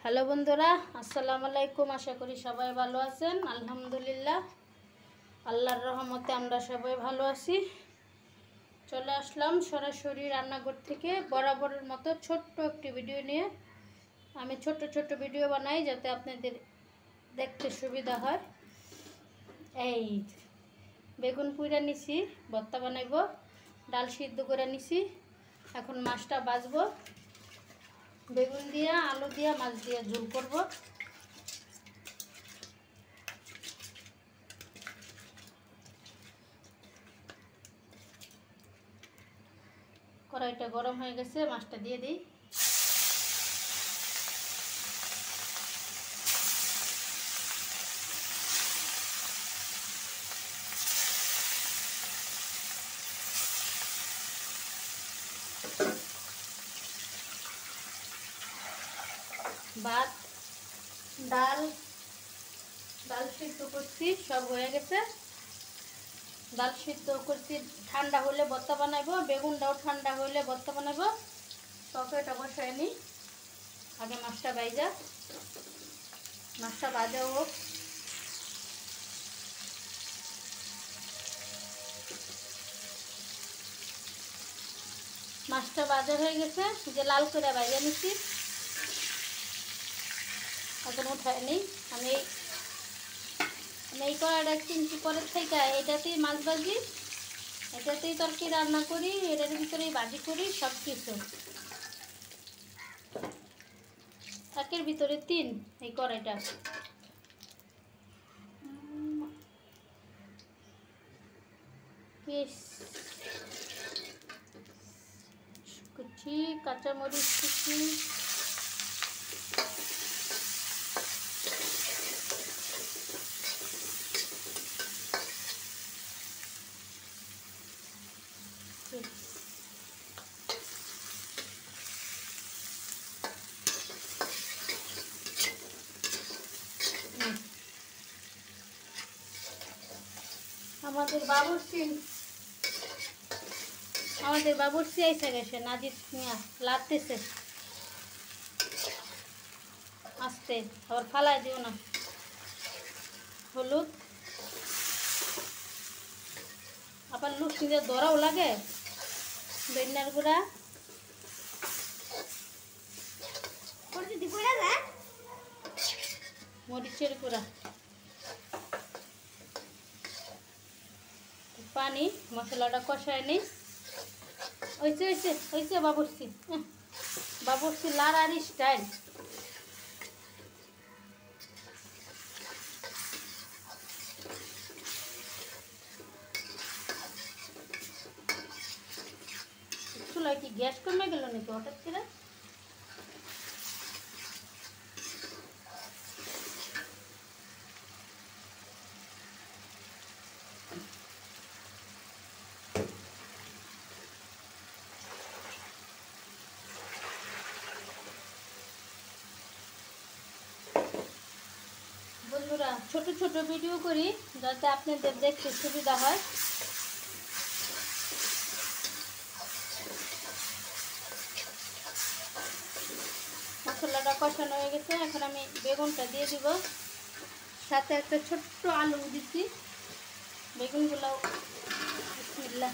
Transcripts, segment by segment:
Hello বন্ধুরা, আসসালামু আলাইকুম। আশা করি সবাই ভালো আছেন। আলহামদুলিল্লাহ, আল্লাহর রহমতে আমরা সবাই ভালো আছি। চলে আসলাম সরাসরি রান্নাঘর থেকে বরাবরের মতো ছোট্ট একটি ভিডিও নিয়ে। আমি ছোট ছোট ভিডিও বানাই যাতে আপনাদের দেখতে সুবিধা হয়। এই বেগুন পুইরা নিছি, ভর্তা বানাইব। ডাল সিদ্ধ করে নিছি, এখন মাছটা ভাজবো। বেগুন দিয়া, আলু দিয়া, মাছ দিয়ে ঝোল করব। কড়াইটা গরম হয়ে গেছে, মাছটা দিয়ে দিই। ভাত, ডাল সিদ্ধ করছি, সব হয়ে গেছে। ডাল সিদ্ধ করছি, ঠান্ডা হলে ভর্তা বানাবো। বেগুনটাও ঠান্ডা হলে ভর্তা বানাবো। তরকারিটা বসায় নিই, আগে মাছটা ভাজা। মাছটা ভাজা হোক। মাছটা ভাজা হয়ে গেছে, যে লাল করে ভাজা নিচ্ছি। এখন উঠায় নিই। আমি এই কড়াইটা কিনছি পরের থেকে, এটাতেই মাছ ভাজি, এটাতেই তরকারি রান্না করি, এটার ভিতরেই ভাজি করি, সব কিছু একের ভিতরে তিন। এই কড়াইটা পিস কুচি, কাঁচামরিচ কুচি, আমাদের বাবুর্চি আইসা গেছে। নাজির মিয়া লাড়তেছে আস্তে, আবার ফালাই দিও না। হলুদ, আবার লুচি দিয়ে ধরাও লাগে। বেন্নার গুঁড়া, মরিচের গুঁড়া, পানি। মশলাটা কষায় নিই। হয়েছে বাবুর্চি লাড়ার স্টাইল। চুলায় কি গ্যাস কমে গেল নাকি হঠাৎ করে? বন্ধুরা, ছোট ছোট ভিডিও করি যাতে আপনাদের দেখতে সুবিধা হয়। মশলাটা কষানো হয়ে গেছে, এখন আমি বেগুনটা দিয়ে দিব। সাথে একটা ছোট্ট আলু দিচ্ছি। বেগুনগুলো বিসমিল্লাহ।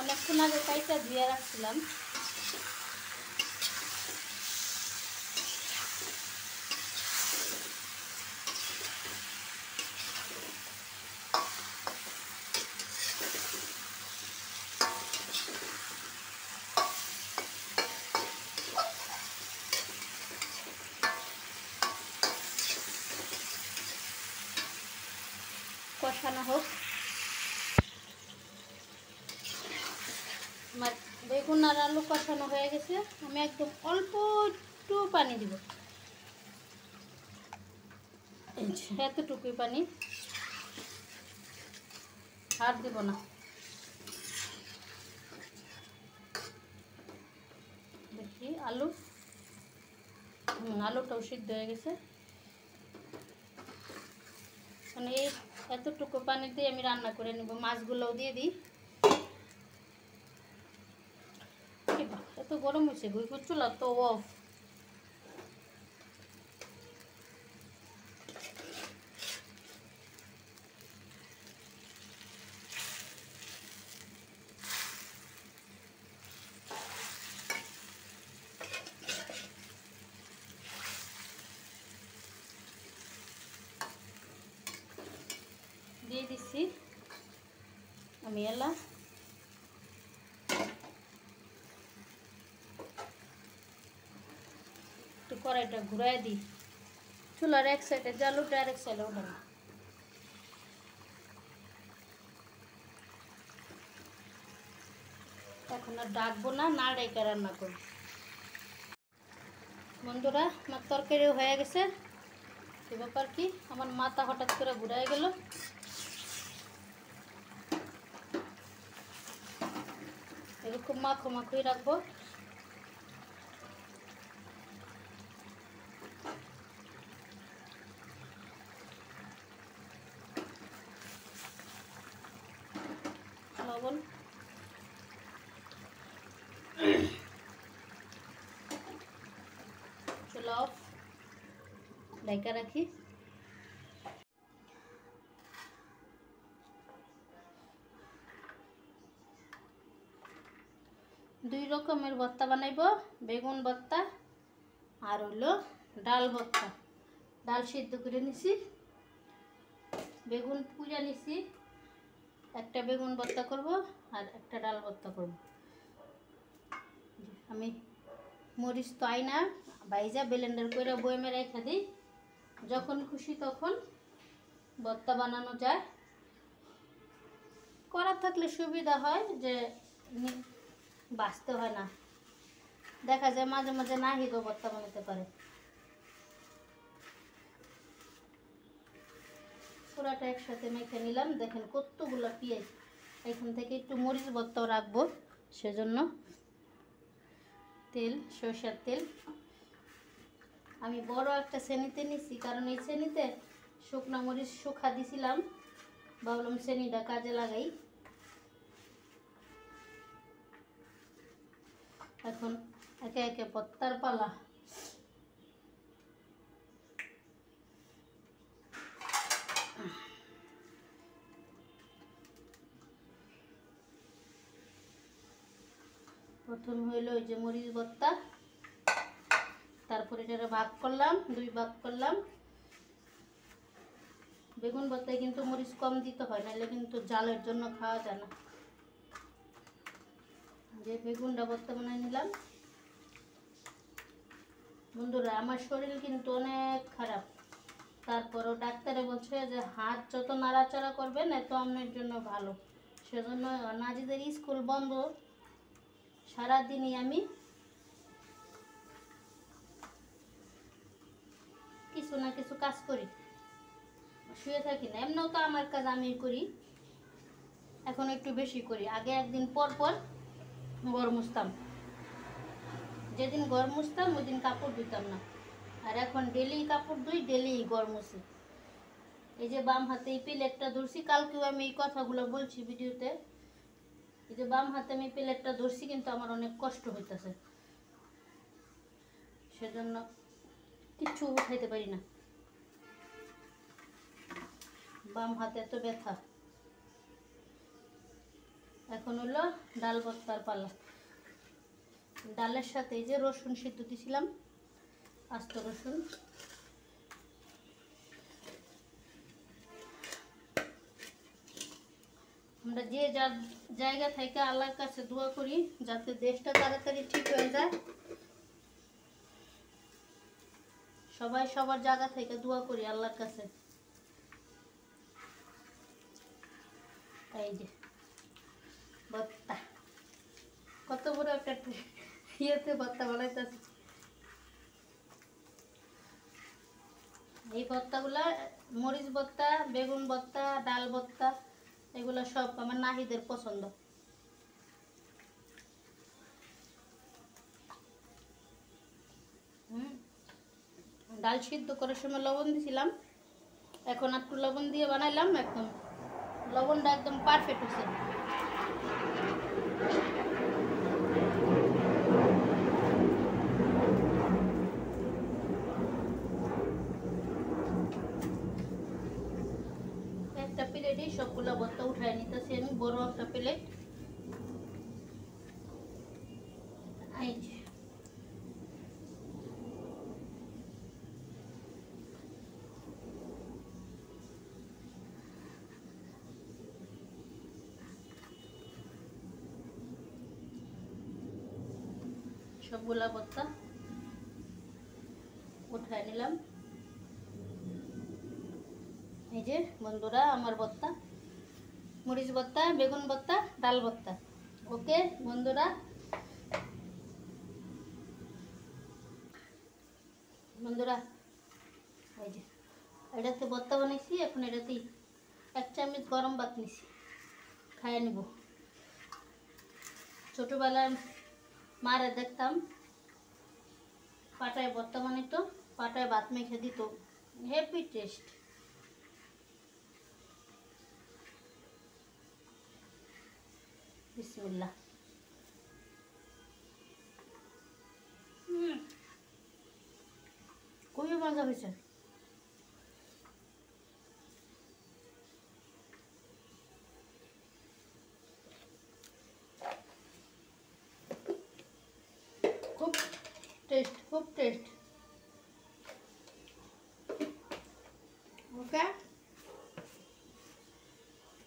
অনেকক্ষণ আগে কাইটা ধুয়ে রাখছিলাম। কষানো হোক। আমার বেগুন আর আলু কষানো হয়ে গেছে। আমি একদম অল্প একটু পানি দিব, এতটুকুই পানি, আর দিব না। দেখি আলুটাও সিদ্ধ হয়ে গেছে। মানে এই এতটুকু পানি দিয়ে আমি রান্না করে নেব। মাছগুলোও দিয়ে দিই। এত গরম হয়েছে, গুই চুলা তো অফ। দিয়ে দিচ্ছি আমি এলা। একটু কড়াইটা ঘুরাই দিই। চুলার এক সাইডে জালুটা আর এক সাইডে উঠানো। এখন আর ডাকবো না, না ডেকে রান্না করব। বন্ধুরা, আমার তরকারিও হয়ে গেছে। এ ব্যাপার কি, আমার মাথা হঠাৎ করে ঘুরাই গেল। এরকম মাখো মাখোই রাখবো। লবণ চুলা অফ, ঢাকা রাখি। দুই রকমের ভর্তা বানাইব, বেগুন ভর্তা আর হলো ডাল ভর্তা। ডাল সিদ্ধ করে নিছি, বেগুন পুড়া নিছি। একটা বেগুন ভর্তা করব আর একটা ডাল ভর্তা করব। আমি মরিচ তো আই না, বাইজা ব্লেন্ডার করে বয়মে রেখে দিই। যখন খুশি তখন ভর্তা বানানো যায়। করা থাকলে সুবিধা হয় যে বাঁচতে হয় না। দেখা যায় মাঝে মাঝে না হিগো ভর্তা বানাতে পারে। পুরাটা একসাথে মেখে নিলাম। দেখেন কতগুলো পেঁয়াজ। এখান থেকে একটু মরিচ ভর্তাও রাখবো, সেজন্য তেল, সরষের তেল আমি বড় একটা শ্রেণীতে নিছি, কারণ এই শ্রেণীতে শুকনা মরিচ শুকা দিছিলাম। ভাবলাম শ্রেণীটা কাজে লাগাই। এখন একে একে ভর্তার পালা। প্রথম হইল ওই যে মরিচ ভর্তা, তারপরে এটা ভাগ করলাম, দুই ভাগ করলাম। বেগুন ভর্তায় কিন্তু মরিচ কম দিতে হয়, নাহলে কিন্তু জালের জন্য খাওয়া যায় না। যে বেগুনটা ভর্তা বানিয়ে নিলাম। বন্ধুরা, আমার শরীর কিন্তু অনেক খারাপ, তারপরও ডাক্তারে বলছে যে হাত যত নাড়াচাড়া করবেন এত আপনার জন্য ভালো। সেজন্য নাজিদের স্কুল বন্ধ, সারাদিনই আমি কিছু না কিছু কাজ করি, শুয়ে থাকি না। এমনিও তো আমার কাজ আমি করি, এখন একটু বেশি করি। আগে একদিন পর পর ঘর মুছতাম, যেদিন ঘর মুছতাম ওই দিন কাপড় ধুতাম না। আর এখন ডেলি কাপড় ধুই, ডেলি ঘর মুছি। এই যে বাম হাতে এই প্লেটটা ধরছি, কালকেও আমি এই কথাগুলো বলছি ভিডিওতে। এই যে বাম হাতে আমি প্লেটটা ধরছি, কিন্তু আমার অনেক কষ্ট হইতেছে, সেজন্য কিচ্ছু উঠাইতে পারি না। বাম হাতে এত ব্যথা। এখন হলো ডাল ভর্তার পালা। ডালের সাথে এই যে রসুন সিদ্ধ দিয়েছিলাম, আস্ত রসুন। আমরা যে যার জায়গা থেকে আল্লাহর কাছে দোয়া করি যাতে দেশটা তাড়াতাড়ি ঠিক হয়ে যায়। সবাই সবার জায়গা থেকে দোয়া করি আল্লাহর কাছে। এই যে ভর্তা, কত বড় একটা ইয়েতে ভর্তা বানাইতেছি। এই ভর্তাগুলা মরিচ ভর্তা, বেগুন ভর্তা, ডাল ভর্তা, এগুলো সব আমার নাহিদের পছন্দ। ডাল সিদ্ধ করার সময় লবণ দিছিলাম, এখন একটু লবণ দিয়ে বানাইলাম, একদম লবণটা একদম পারফেক্ট হচ্ছে। একটা প্লেটই সবগুলো ভর্তা উঠায় নিতেছি আমি, বড় একটা প্লেট। এই যে সবগুলা ভর্তা উঠায় নিলাম। এই যে বন্ধুরা আমার ভর্তা, মরিচ ভর্তা, বেগুন ভর্তা, ডাল ভর্তা। ওকে বন্ধুরা, এই যে এটাতে ভর্তা বানাইছি, এখন এটাতেই 1 চামচ গরম ভাত নিছি, খাইয়ে নিব। ছোটোবেলায় মারে দেখতাম পাটায় ভর্তা বানাইতো, পাটায় ভাত মেখে দিত, হেভি টেস্ট। বিসমিল্লাহ। খুবই মজা হয়েছে। খুব টেস্ট, খুব টেস্ট। ওকে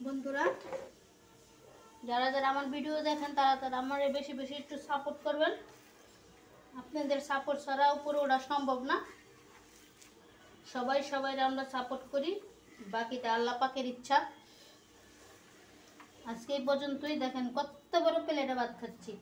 বন্ধুরা, যারা যারা আমার ভিডিও দেখেন তারা তারা আমার বেশি বেশি একটু সাপোর্ট করবেন। আপনাদের সাপোর্ট ছাড়া উপরে ওঠা সম্ভব না। সবাই সবাই আমরা সাপোর্ট করি, বাকিটা আল্লাহ পাকের ইচ্ছা। আজকে এই পর্যন্তই। দেখেন কত বড় প্লেটে ভাত খাচ্ছি।